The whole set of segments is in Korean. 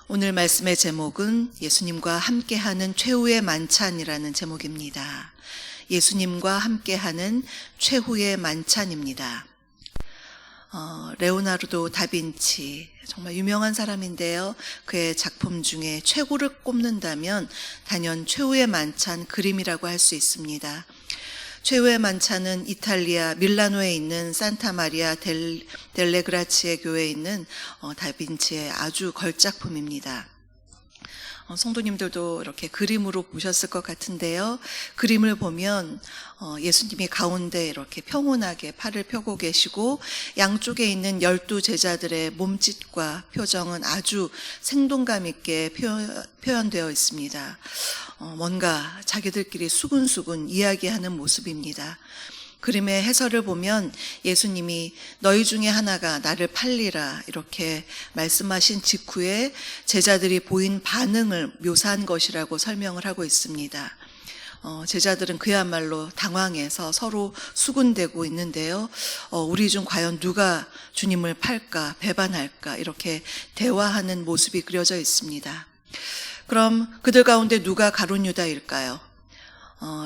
오늘 말씀의 제목은 예수님과 함께하는 최후의 만찬이라는 제목입니다. 예수님과 함께하는 최후의 만찬입니다. 레오나르도 다빈치, 정말 유명한 사람인데요. 그의 작품 중에 최고를 꼽는다면 단연 최후의 만찬 그림이라고 할 수 있습니다. 최후의 만찬은 이탈리아 밀라노에 있는 산타 마리아 델레 그라치에 교회에 있는 다빈치의 아주 걸작품입니다. 성도님들도 이렇게 그림으로 보셨을 것 같은데요. 그림을 보면 예수님이 가운데 이렇게 평온하게 팔을 펴고 계시고 양쪽에 있는 12 제자들의 몸짓과 표정은 아주 생동감 있게 표현되어 있습니다. 뭔가 자기들끼리 수근수근 이야기하는 모습입니다. 그림의 해설을 보면 예수님이 너희 중에 하나가 나를 팔리라 이렇게 말씀하신 직후에 제자들이 보인 반응을 묘사한 것이라고 설명을 하고 있습니다. 제자들은 그야말로 당황해서 서로 수군대고 있는데요. 우리 중 과연 누가 주님을 팔까 배반할까 이렇게 대화하는 모습이 그려져 있습니다. 그럼 그들 가운데 누가 가룟 유다일까요?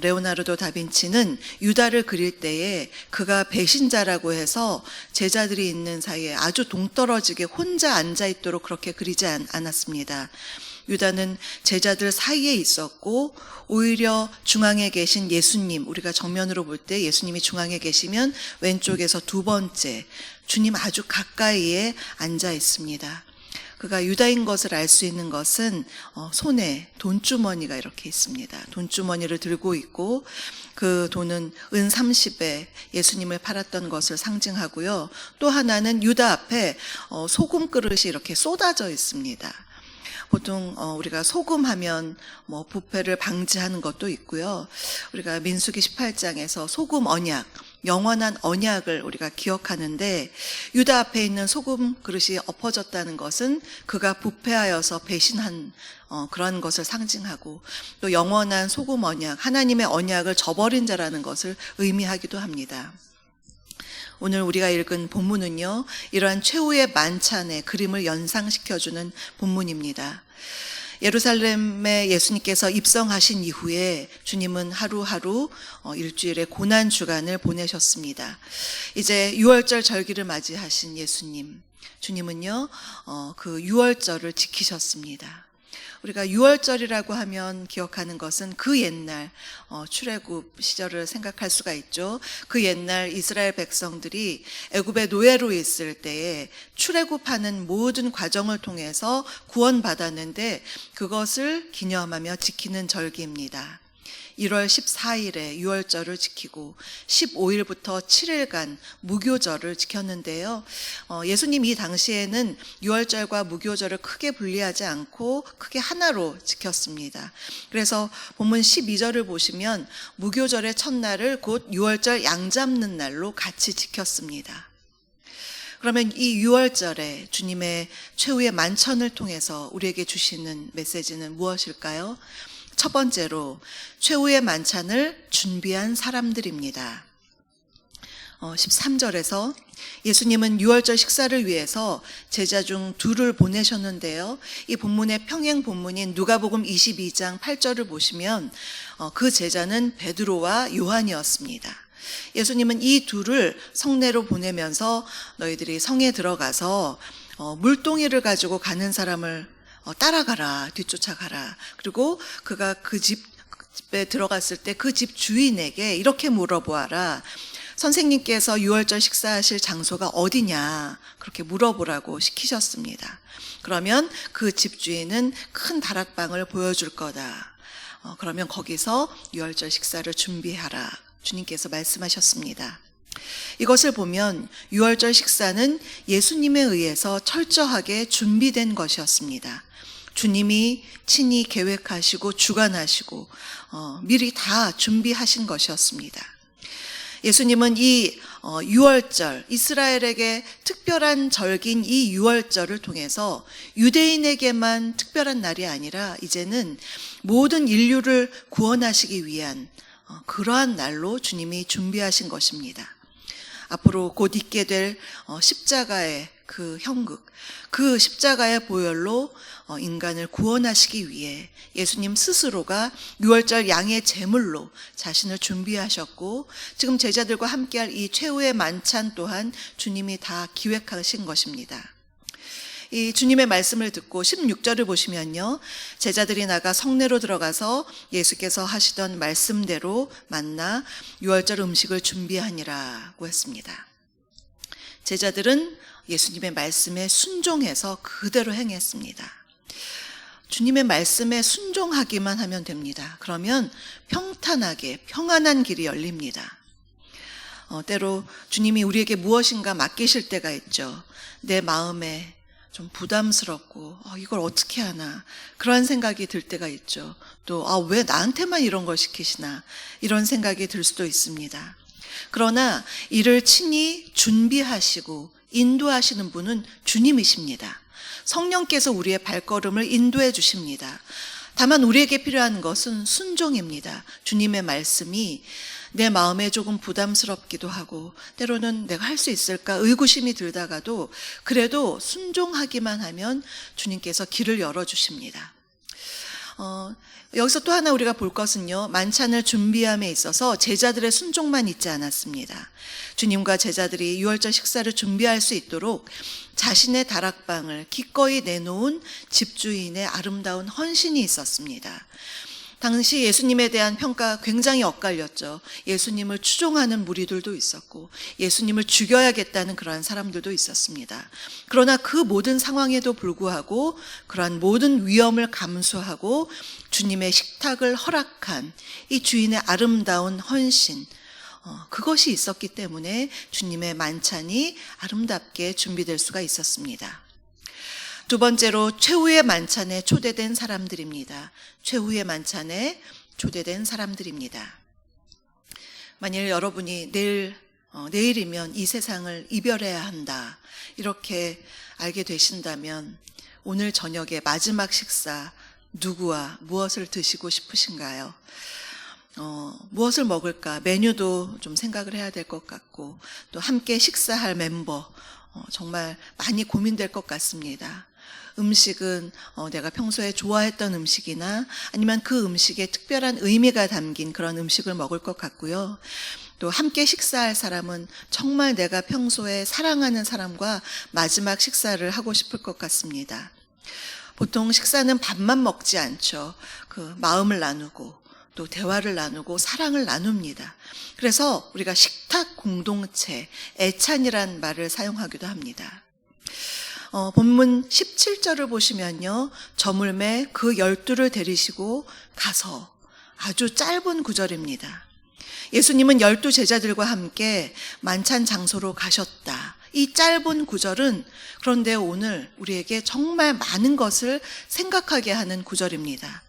레오나르도 다빈치는 유다를 그릴 때에 그가 배신자라고 해서 제자들이 있는 사이에 아주 동떨어지게 혼자 앉아있도록 그렇게 그리지 않았습니다. 유다는 제자들 사이에 있었고 오히려 중앙에 계신 예수님, 우리가 정면으로 볼 때 예수님이 중앙에 계시면 왼쪽에서 두 번째 주님 아주 가까이에 앉아 있습니다. 그가 유다인 것을 알 수 있는 것은 손에 돈주머니가 이렇게 있습니다. 돈주머니를 들고 있고 그 돈은 은 30에 예수님을 팔았던 것을 상징하고요. 또 하나는 유다 앞에 소금 그릇이 이렇게 쏟아져 있습니다. 보통 우리가 소금하면 부패를 방지하는 것도 있고요. 우리가 민수기 18장에서 소금 언약, 영원한 언약을 우리가 기억하는데 유다 앞에 있는 소금 그릇이 엎어졌다는 것은 그가 부패하여서 배신한 그런 것을 상징하고 또 영원한 소금 언약, 하나님의 언약을 저버린 자라는 것을 의미하기도 합니다. 오늘 우리가 읽은 본문은요, 이러한 최후의 만찬의 그림을 연상시켜주는 본문입니다. 예루살렘에 예수님께서 입성하신 이후에 주님은 하루하루 일주일의 고난 주간을 보내셨습니다. 이제 유월절 절기를 맞이하신 예수님, 주님은요, 그 유월절을 지키셨습니다. 우리가 유월절이라고 하면 기억하는 것은 그 옛날 출애굽 시절을 생각할 수가 있죠. 그 옛날 이스라엘 백성들이 애굽의 노예로 있을 때에 출애굽하는 모든 과정을 통해서 구원받았는데 그것을 기념하며 지키는 절기입니다. 1월 14일에 유월절을 지키고 15일부터 7일간 무교절을 지켰는데요. 예수님 이 당시에는 유월절과 무교절을 크게 분리하지 않고 크게 하나로 지켰습니다. 그래서 본문 12절을 보시면 무교절의 첫날을 곧 유월절 양 잡는 날로 같이 지켰습니다. 그러면 이 유월절에 주님의 최후의 만찬을 통해서 우리에게 주시는 메시지는 무엇일까요? 첫 번째로 최후의 만찬을 준비한 사람들입니다. 13절에서 예수님은 유월절 식사를 위해서 제자 중 둘을 보내셨는데요. 이 본문의 평행 본문인 누가복음 22장 8절을 보시면 그 제자는 베드로와 요한이었습니다. 예수님은 이 둘을 성내로 보내면서 너희들이 성에 들어가서 물동이를 가지고 가는 사람을 따라가라, 뒤쫓아가라. 그리고 그가 그 집에 들어갔을 때 그 집 주인에게 이렇게 물어보아라. 선생님께서 유월절 식사하실 장소가 어디냐? 그렇게 물어보라고 시키셨습니다. 그러면 그 집 주인은 큰 다락방을 보여줄 거다. 그러면 거기서 유월절 식사를 준비하라. 주님께서 말씀하셨습니다. 이것을 보면 유월절 식사는 예수님에 의해서 철저하게 준비된 것이었습니다. 주님이 친히 계획하시고 주관하시고 미리 다 준비하신 것이었습니다. 예수님은 이 유월절, 이스라엘에게 특별한 절기인 이 유월절을 통해서 유대인에게만 특별한 날이 아니라 이제는 모든 인류를 구원하시기 위한 그러한 날로 주님이 준비하신 것입니다. 앞으로 곧 있게 될 십자가의 그 형극, 그 십자가의 보혈로 인간을 구원하시기 위해 예수님 스스로가 유월절 양의 제물로 자신을 준비하셨고, 지금 제자들과 함께할 이 최후의 만찬 또한 주님이 다 기획하신 것입니다. 이 주님의 말씀을 듣고 16절을 보시면요, 제자들이 나가 성내로 들어가서 예수께서 하시던 말씀대로 만나 유월절 음식을 준비하니라고 했습니다. 제자들은 예수님의 말씀에 순종해서 그대로 행했습니다. 주님의 말씀에 순종하기만 하면 됩니다. 그러면 평탄하게 평안한 길이 열립니다. 때로 주님이 우리에게 무엇인가 맡기실 때가 있죠. 내 마음에 좀 부담스럽고 이걸 어떻게 하나 그런 생각이 들 때가 있죠. 또 왜 나한테만 이런 걸 시키시나 이런 생각이 들 수도 있습니다. 그러나 이를 친히 준비하시고 인도하시는 분은 주님이십니다. 성령께서 우리의 발걸음을 인도해 주십니다. 다만 우리에게 필요한 것은 순종입니다. 주님의 말씀이 내 마음에 조금 부담스럽기도 하고 때로는 내가 할 수 있을까 의구심이 들다가도 그래도 순종하기만 하면 주님께서 길을 열어주십니다. 여기서 또 하나 우리가 볼 것은요, 만찬을 준비함에 있어서 제자들의 순종만 있지 않았습니다. 주님과 제자들이 유월절 식사를 준비할 수 있도록 자신의 다락방을 기꺼이 내놓은 집주인의 아름다운 헌신이 있었습니다. 당시 예수님에 대한 평가가 굉장히 엇갈렸죠. 예수님을 추종하는 무리들도 있었고 예수님을 죽여야겠다는 그러한 사람들도 있었습니다. 그러나 그 모든 상황에도 불구하고 그러한 모든 위험을 감수하고 주님의 식탁을 허락한 이 주인의 아름다운 헌신, 그것이 있었기 때문에 주님의 만찬이 아름답게 준비될 수가 있었습니다. 두 번째로 최후의 만찬에 초대된 사람들입니다. 최후의 만찬에 초대된 사람들입니다. 만일 여러분이 내일이면 이 세상을 이별해야 한다 이렇게 알게 되신다면 오늘 저녁에 마지막 식사 누구와 무엇을 드시고 싶으신가요? 무엇을 먹을까 메뉴도 좀 생각을 해야 될 것 같고 또 함께 식사할 멤버 정말 많이 고민될 것 같습니다. 음식은 내가 평소에 좋아했던 음식이나 아니면 그 음식에 특별한 의미가 담긴 그런 음식을 먹을 것 같고요. 또 함께 식사할 사람은 정말 내가 평소에 사랑하는 사람과 마지막 식사를 하고 싶을 것 같습니다. 보통 식사는 밥만 먹지 않죠. 그 마음을 나누고 또 대화를 나누고 사랑을 나눕니다. 그래서 우리가 식탁 공동체, 애찬이란 말을 사용하기도 합니다. 본문 17절을 보시면요, 저물매 그 12를 데리시고 가서, 아주 짧은 구절입니다. 예수님은 12 제자들과 함께 만찬 장소로 가셨다. 이 짧은 구절은 그런데 오늘 우리에게 정말 많은 것을 생각하게 하는 구절입니다.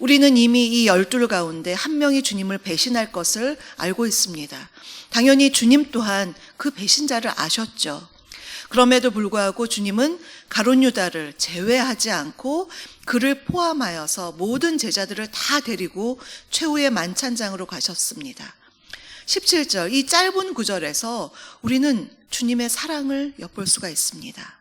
우리는 이미 이 12 가운데 한 명이 주님을 배신할 것을 알고 있습니다. 당연히 주님 또한 그 배신자를 아셨죠. 그럼에도 불구하고 주님은 가룟 유다를 제외하지 않고 그를 포함하여서 모든 제자들을 다 데리고 최후의 만찬장으로 가셨습니다. 17절, 이 짧은 구절에서 우리는 주님의 사랑을 엿볼 수가 있습니다.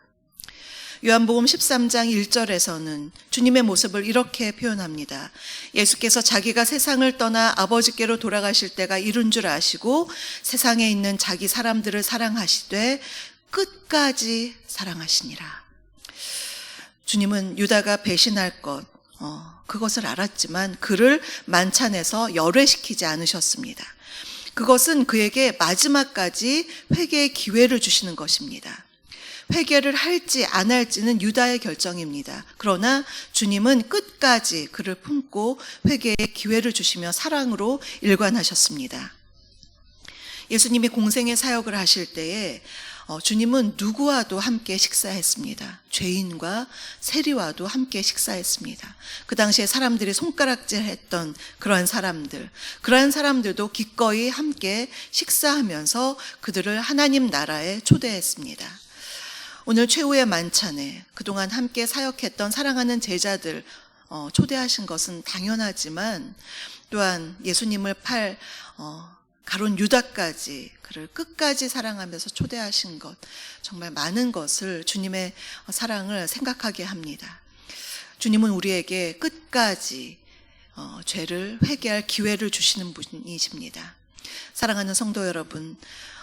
요한복음 13장 1절에서는 주님의 모습을 이렇게 표현합니다. 예수께서 자기가 세상을 떠나 아버지께로 돌아가실 때가 이른 줄 아시고 세상에 있는 자기 사람들을 사랑하시되 끝까지 사랑하시니라. 주님은 유다가 배신할 것, 그것을 알았지만 그를 만찬에서 열외시키지 않으셨습니다. 그것은 그에게 마지막까지 회개의 기회를 주시는 것입니다. 회개를 할지 안 할지는 유다의 결정입니다. 그러나 주님은 끝까지 그를 품고 회개의 기회를 주시며 사랑으로 일관하셨습니다. 예수님이 공생의 사역을 하실 때에 주님은 누구와도 함께 식사했습니다. 죄인과 세리와도 함께 식사했습니다. 그 당시에 사람들이 손가락질했던 그러한 사람들도 기꺼이 함께 식사하면서 그들을 하나님 나라에 초대했습니다. 오늘 최후의 만찬에 그동안 함께 사역했던 사랑하는 제자들 초대하신 것은 당연하지만 또한 예수님을 팔 가론 유다까지 그를 끝까지 사랑하면서 초대하신 것, 정말 많은 것을 주님의 사랑을 생각하게 합니다. 주님은 우리에게 끝까지 죄를 회개할 기회를 주시는 분이십니다. 사랑하는 성도 여러분,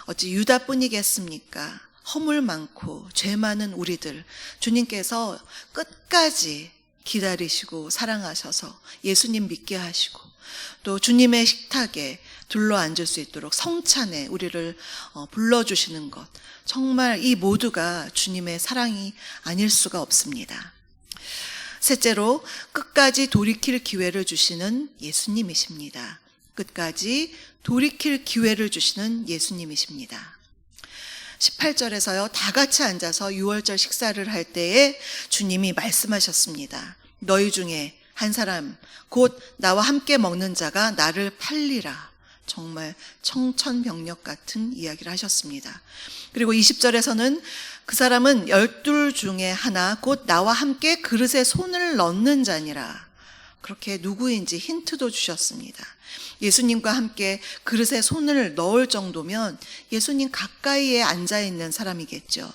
어찌 유다뿐이겠습니까? 허물 많고 죄 많은 우리들, 주님께서 끝까지 기다리시고 사랑하셔서 예수님 믿게 하시고 또 주님의 식탁에 둘러앉을 수 있도록 성찬에 우리를 불러주시는 것, 정말 이 모두가 주님의 사랑이 아닐 수가 없습니다. 셋째로 끝까지 돌이킬 기회를 주시는 예수님이십니다. 끝까지 돌이킬 기회를 주시는 예수님이십니다. 18절에서요, 다 같이 앉아서 유월절 식사를 할 때에 주님이 말씀하셨습니다. 너희 중에 한 사람, 곧 나와 함께 먹는 자가 나를 팔리라. 정말 청천벽력 같은 이야기를 하셨습니다. 그리고 20절에서는 그 사람은 12 중에 하나, 곧 나와 함께 그릇에 손을 넣는 자니라. 그렇게 누구인지 힌트도 주셨습니다. 예수님과 함께 그릇에 손을 넣을 정도면 예수님 가까이에 앉아있는 사람이겠죠.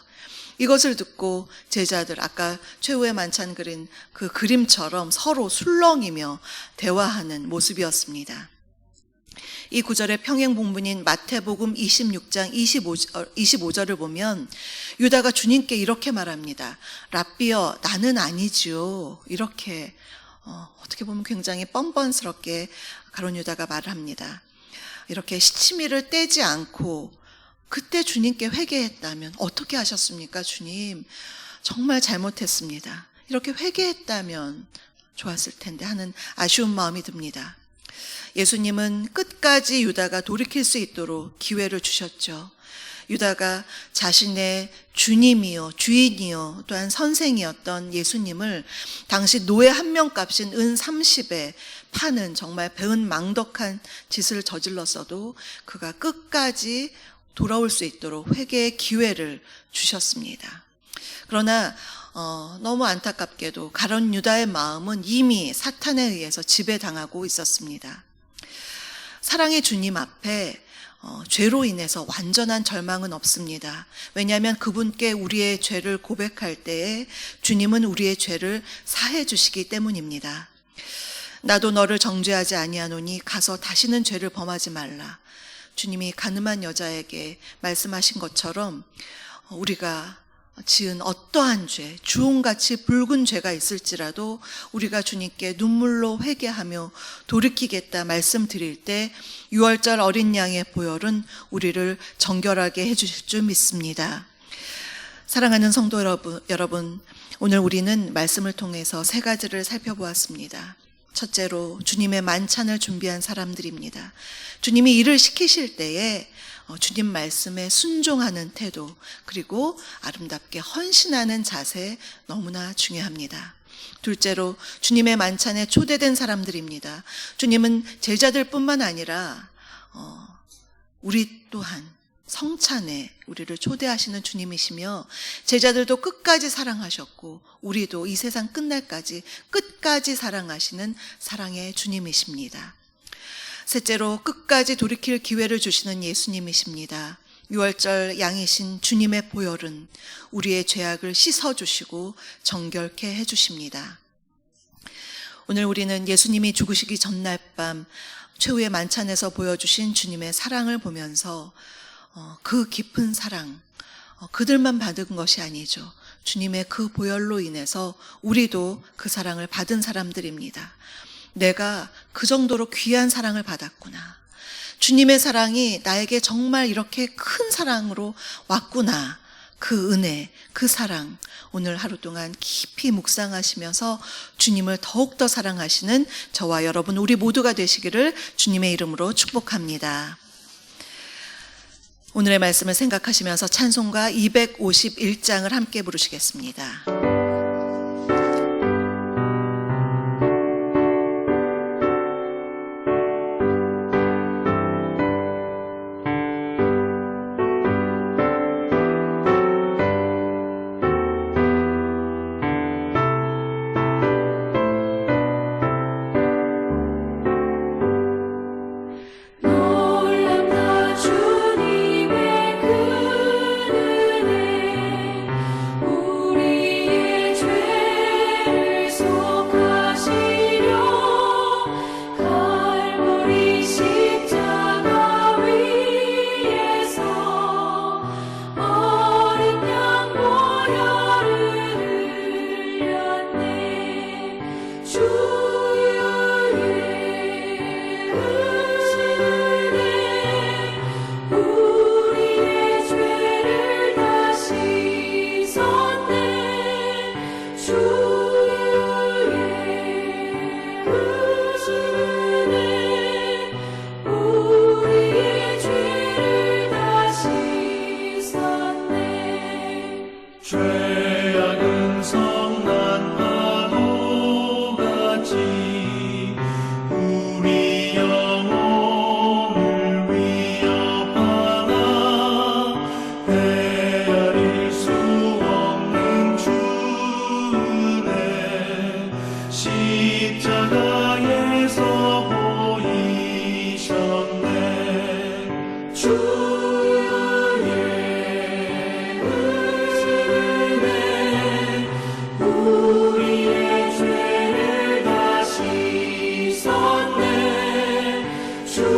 이것을 듣고 제자들, 아까 최후의 만찬 그린 그 그림처럼 서로 술렁이며 대화하는 모습이었습니다. 이 구절의 평행 본문인 마태복음 26장 25절을 보면 유다가 주님께 이렇게 말합니다. 랍비여, 나는 아니지요. 이렇게 어떻게 보면 굉장히 뻔뻔스럽게 가룟 유다가 말을 합니다. 이렇게 시치미를 떼지 않고 그때 주님께 회개했다면 어떻게 하셨습니까? 주님, 정말 잘못했습니다. 이렇게 회개했다면 좋았을 텐데 하는 아쉬운 마음이 듭니다. 예수님은 끝까지 유다가 돌이킬 수 있도록 기회를 주셨죠. 유다가 자신의 주님이요, 주인이요, 또한 선생이었던 예수님을 당시 노예 한 명 값인 은 30에 파는 정말 배은망덕한 짓을 저질렀어도 그가 끝까지 돌아올 수 있도록 회개의 기회를 주셨습니다. 그러나 너무 안타깝게도 가룟 유다의 마음은 이미 사탄에 의해서 지배당하고 있었습니다. 사랑의 주님 앞에 죄로 인해서 완전한 절망은 없습니다. 왜냐하면 그분께 우리의 죄를 고백할 때에 주님은 우리의 죄를 사해 주시기 때문입니다. 나도 너를 정죄하지 아니하노니 가서 다시는 죄를 범하지 말라. 주님이 가늠한 여자에게 말씀하신 것처럼 우리가 지은 어떠한 죄, 주홍같이 붉은 죄가 있을지라도 우리가 주님께 눈물로 회개하며 돌이키겠다 말씀드릴 때 유월절 어린 양의 보혈은 우리를 정결하게 해주실 줄 믿습니다. 사랑하는 성도 여러분, 오늘 우리는 말씀을 통해서 세 가지를 살펴보았습니다. 첫째로 주님의 만찬을 준비한 사람들입니다. 주님이 일을 시키실 때에 주님 말씀에 순종하는 태도, 그리고 아름답게 헌신하는 자세 너무나 중요합니다. 둘째로 주님의 만찬에 초대된 사람들입니다. 주님은 제자들뿐만 아니라 우리 또한 성찬에 우리를 초대하시는 주님이시며 제자들도 끝까지 사랑하셨고 우리도 이 세상 끝날까지 끝까지 사랑하시는 사랑의 주님이십니다. 셋째로 끝까지 돌이킬 기회를 주시는 예수님이십니다. 유월절 양이신 주님의 보혈은 우리의 죄악을 씻어주시고 정결케 해주십니다. 오늘 우리는 예수님이 죽으시기 전날 밤 최후의 만찬에서 보여주신 주님의 사랑을 보면서 그 깊은 사랑, 그들만 받은 것이 아니죠. 주님의 그 보혈로 인해서 우리도 그 사랑을 받은 사람들입니다. 내가 그 정도로 귀한 사랑을 받았구나. 주님의 사랑이 나에게 정말 이렇게 큰 사랑으로 왔구나. 그 은혜, 그 사랑, 오늘 하루 동안 깊이 묵상하시면서 주님을 더욱더 사랑하시는 저와 여러분 우리 모두가 되시기를 주님의 이름으로 축복합니다. 오늘의 말씀을 생각하시면서 찬송가 251장을 함께 부르시겠습니다. 놀랍다 십자가에서 보이셨네. 주의 은혜 우리의 죄를 다 씻었네. 주의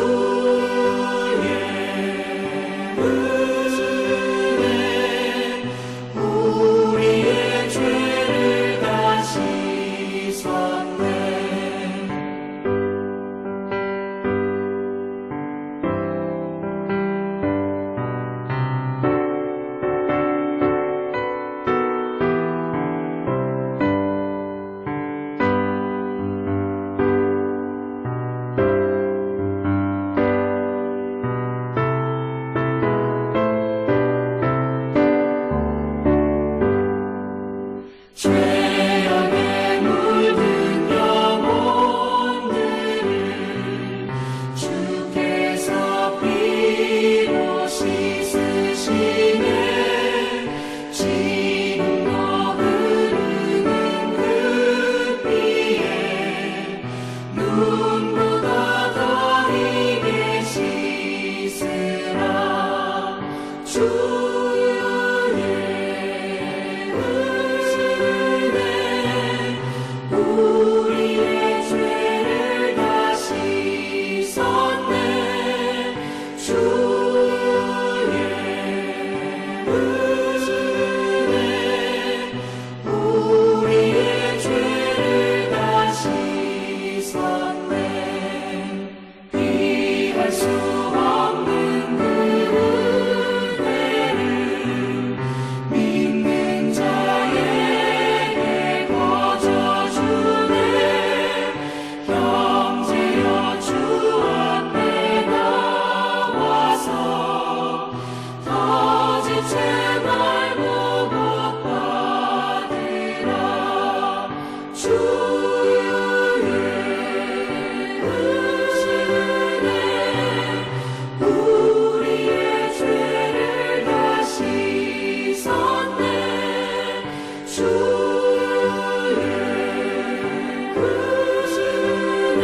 은혜 우리의 죄를 다 씻었네. 죄악에 물든 영혼들을 주께서 피로 씻으시네. 지금도 흐르는 그 피에 눈보다 더 희게 씻으라. 주의 은혜 우리의 죄를 다 씻었네. 주의 은혜 우리의 죄를 다 씻었네. 피할 수 없는 그 은혜를 믿는 자에게 거저주네. 형제여 주 앞에 나와서 터진 죄 말고 복 받으라. 주의 은혜 우리의 죄를 다 씻었네. 주의 은혜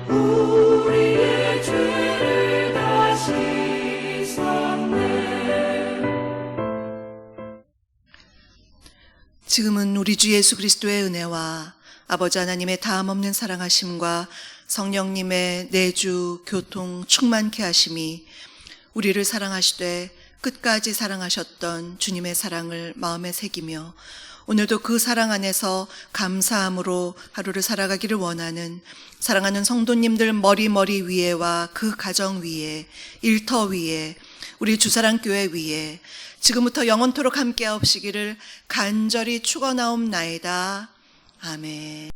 우리의 죄를 다 씻었네. 지금은 우리 주 예수 그리스도의 은혜와 아버지 하나님의 다함없는 사랑하심과 성령님의 내주, 교통, 충만케 하심이 우리를 사랑하시되 끝까지 사랑하셨던 주님의 사랑을 마음에 새기며 오늘도 그 사랑 안에서 감사함으로 하루를 살아가기를 원하는 사랑하는 성도님들 머리 위에와 그 가정 위에, 일터 위에, 우리 주사랑교회 위에 지금부터 영원토록 함께하옵시기를 간절히 축원하옵나이다. 아멘.